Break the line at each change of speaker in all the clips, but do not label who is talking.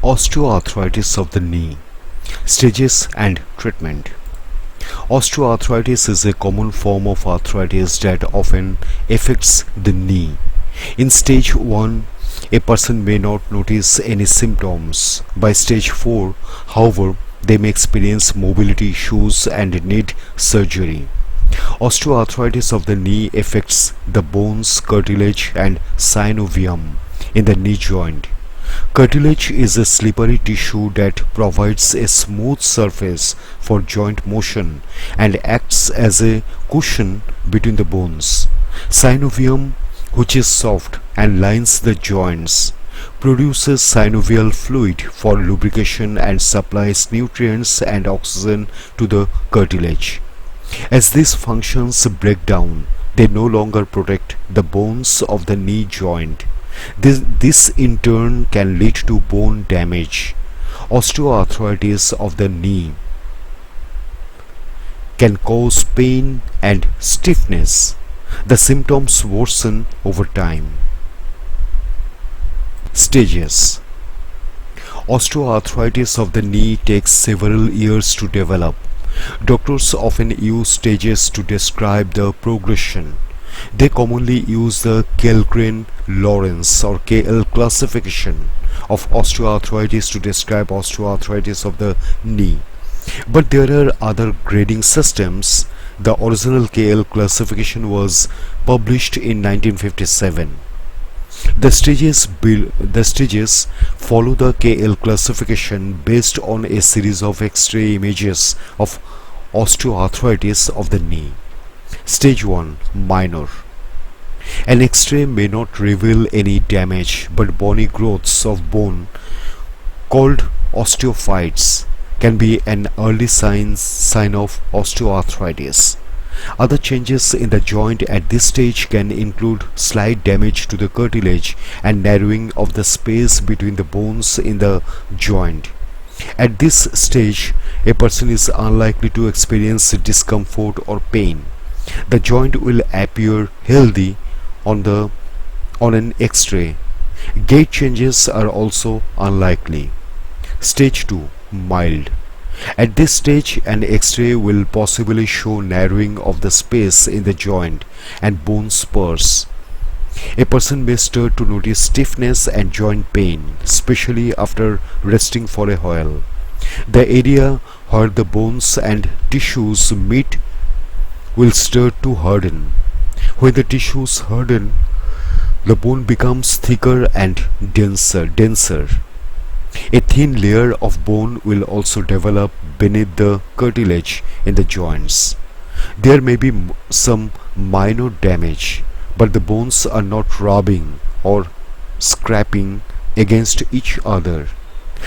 Osteoarthritis of the knee. Stages and treatment. Osteoarthritis is a common form of arthritis that often affects the knee. In stage 1, a person may not notice any symptoms. By stage 4, however, they may experience mobility issues and need surgery. Osteoarthritis of the knee affects the bones, cartilage and synovium in the knee joint. Cartilage is a slippery tissue that provides a smooth surface for joint motion and acts as a cushion between the bones. Synovium, which is soft and lines the joints, produces synovial fluid for lubrication and supplies nutrients and oxygen to the cartilage. As these functions break down, they no longer protect the bones of the knee joint. This in turn can lead to bone damage. Osteoarthritis of the knee can cause pain and stiffness. The symptoms worsen over time. Stages. Osteoarthritis of the knee takes several years to develop. Doctors often use stages to describe the progression. They commonly use the Kellgren-Lawrence or KL classification of osteoarthritis to describe osteoarthritis of the knee. But there are other grading systems. The original KL classification was published in 1957. The stages follow the KL classification based on a series of X-ray images of osteoarthritis of the knee. Stage 1, minor. An X-ray may not reveal any damage, but bony growths of bone called osteophytes can be an early sign of osteoarthritis. Other changes in the joint at this stage can include slight damage to the cartilage and narrowing of the space between the bones in the joint. At this stage, a person is unlikely to experience discomfort or pain. The joint will appear healthy on an X-ray. Gait changes are also unlikely. Stage 2, mild. At this stage, an X-ray will possibly show narrowing of the space in the joint and bone spurs. A person may start to notice stiffness and joint pain, especially after resting for a while. The area where the bones and tissues meet will start to harden. When the tissues harden, the bone becomes thicker and denser. A thin layer of bone will also develop beneath the cartilage in the joints. There may be some minor damage, but the bones are not rubbing or scraping against each other.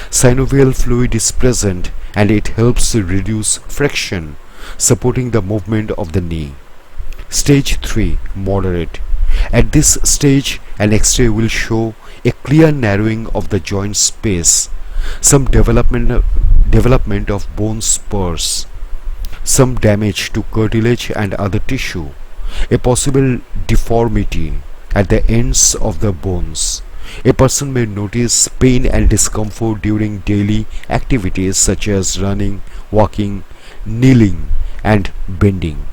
Synovial fluid is present and it helps reduce friction, supporting the movement of the knee. Stage 3, moderate. At this stage, an X-ray will show a clear narrowing of the joint space, some development of bone spurs, some damage to cartilage and other tissue, a possible deformity at the ends of the bones. A person may notice pain and discomfort during daily activities such as running, walking, kneeling and bending.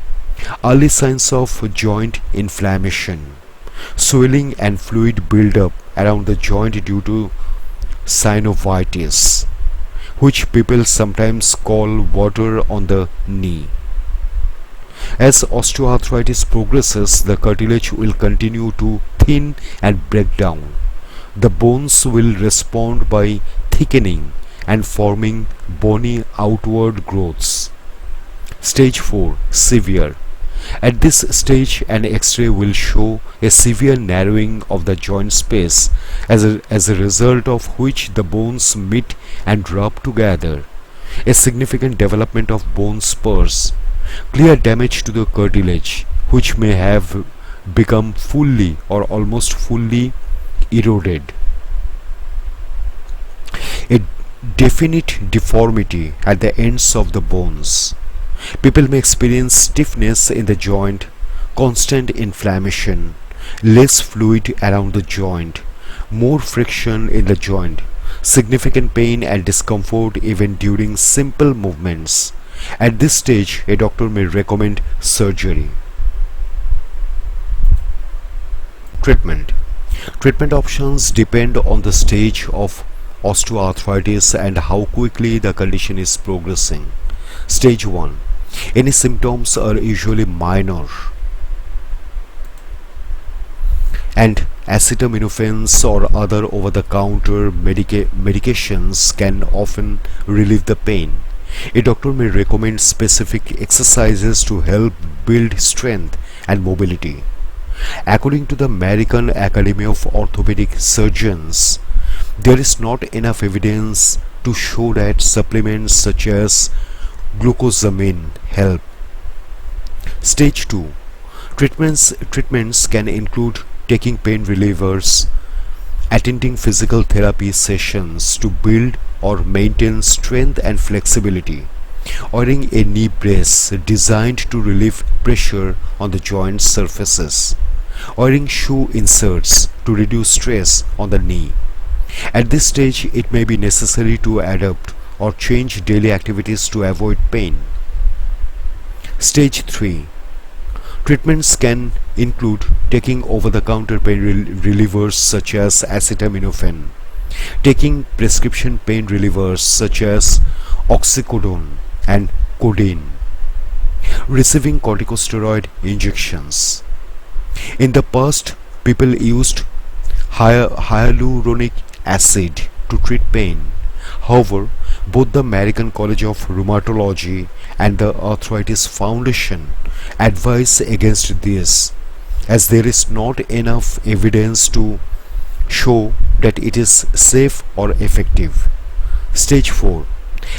Early signs of joint inflammation. Swelling and fluid buildup around the joint due to synovitis, which people sometimes call water on the knee. As osteoarthritis progresses, the cartilage will continue to thin and break down. The bones will respond by thickening and forming bony outward growths. Stage 4, severe. At this stage, an X-ray will show a severe narrowing of the joint space, as a result of which the bones meet and rub together. A significant development of bone spurs. Clear damage to the cartilage, which may have become fully or almost fully eroded. A definite deformity at the ends of the bones. People may experience stiffness in the joint, constant inflammation, less fluid around the joint, more friction in the joint. significant pain and discomfort even during simple movements. At this stage, a doctor may recommend surgery. Treatment. Treatment options depend on the stage of osteoarthritis and how quickly the condition is progressing. Stage 1. Any symptoms are usually minor, and acetaminophen or other over-the-counter medications can often relieve the pain. A doctor may recommend specific exercises to help build strength and mobility. According to the American Academy of Orthopedic Surgeons, there is not enough evidence to show that supplements such as glucosamine help. Stage 2. Treatments can include taking pain relievers, attending physical therapy sessions to build or maintain strength and flexibility, wearing a knee brace designed to relieve pressure on the joint surfaces, wearing shoe inserts to reduce stress on the knee. At this stage, it may be necessary to adapt or change daily activities to avoid pain. Stage 3. Treatments can include taking over-the-counter pain relievers such as acetaminophen, taking prescription pain relievers such as oxycodone and codeine, receiving corticosteroid injections. In the past, people used hyaluronic acid to treat pain. However, both the American College of Rheumatology and the Arthritis Foundation advise against this, as there is not enough evidence to show that it is safe or effective. Stage 4.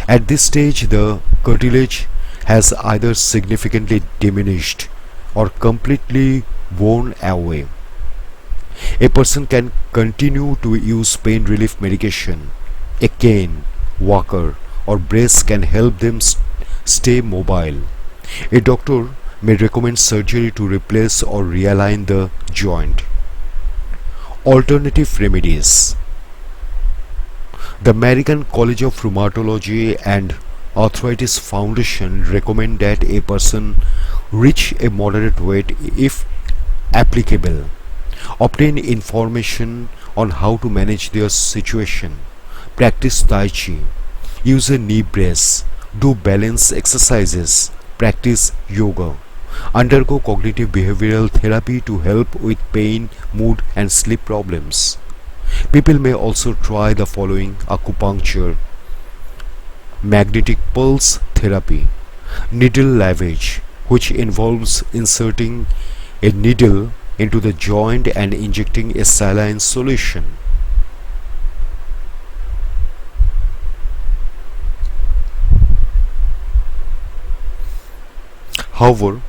At this stage, the cartilage has either significantly diminished or completely worn away. A person can continue to use pain relief medication. A cane, walker, or brace can help them stay mobile. A doctor may recommend surgery to replace or realign the joint. Alternative remedies. The American College of Rheumatology and Arthritis Foundation recommend that a person reach a moderate weight if applicable, obtain information on how to manage their situation, practice Tai Chi, use a knee brace, do balance exercises, practice yoga, undergo cognitive behavioral therapy to help with pain, mood and sleep problems. People may also try the following: acupuncture, magnetic pulse therapy, needle lavage, which involves inserting a needle into the joint and injecting a saline solution. However,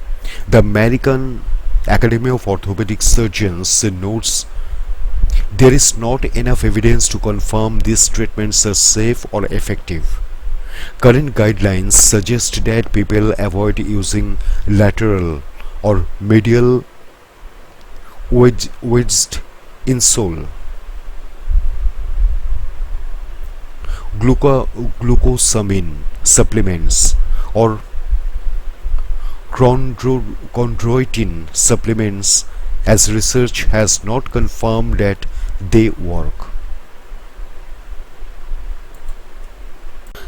the American Academy of Orthopedic Surgeons notes there is not enough evidence to confirm these treatments are safe or effective. Current guidelines suggest that people avoid using lateral or medial wedged insole, glucosamine supplements, or chondroitin supplements, as research has not confirmed that they work.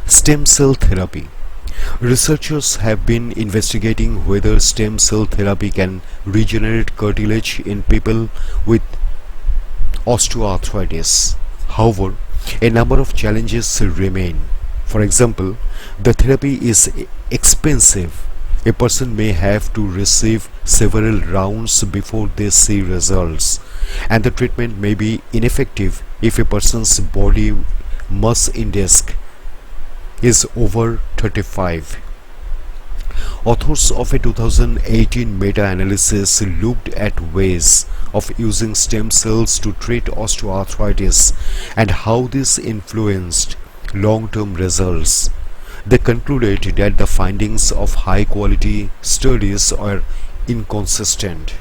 Stem cell therapy. Researchers have been investigating whether stem cell therapy can regenerate cartilage in people with osteoarthritis. However, a number of challenges remain. For example, the therapy is expensive. A person may have to receive several rounds before they see results, and the treatment may be ineffective if a person's body mass index is over 35. Authors of a 2018 meta-analysis looked at ways of using stem cells to treat osteoarthritis and how this influenced long-term results. They concluded that the findings of high-quality studies are inconsistent.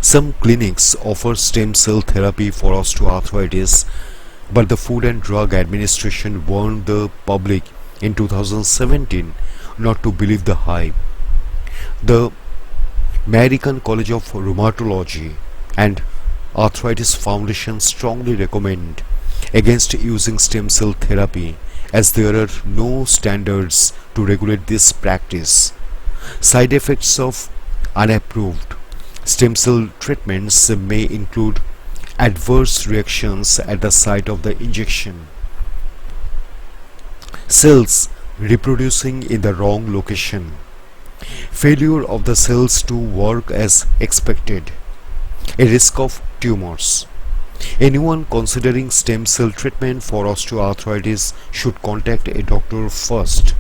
Some clinics offer stem cell therapy for osteoarthritis, but the Food and Drug Administration warned the public in 2017 not to believe the hype. The American College of Rheumatology and Arthritis Foundation strongly recommend against using stem cell therapy as there are no standards to regulate this practice. Side effects of unapproved stem cell treatments may include adverse reactions at the site of the injection, cells reproducing in the wrong location, failure of the cells to work as expected, a risk of tumors. Anyone considering stem cell treatment for osteoarthritis should contact a doctor first.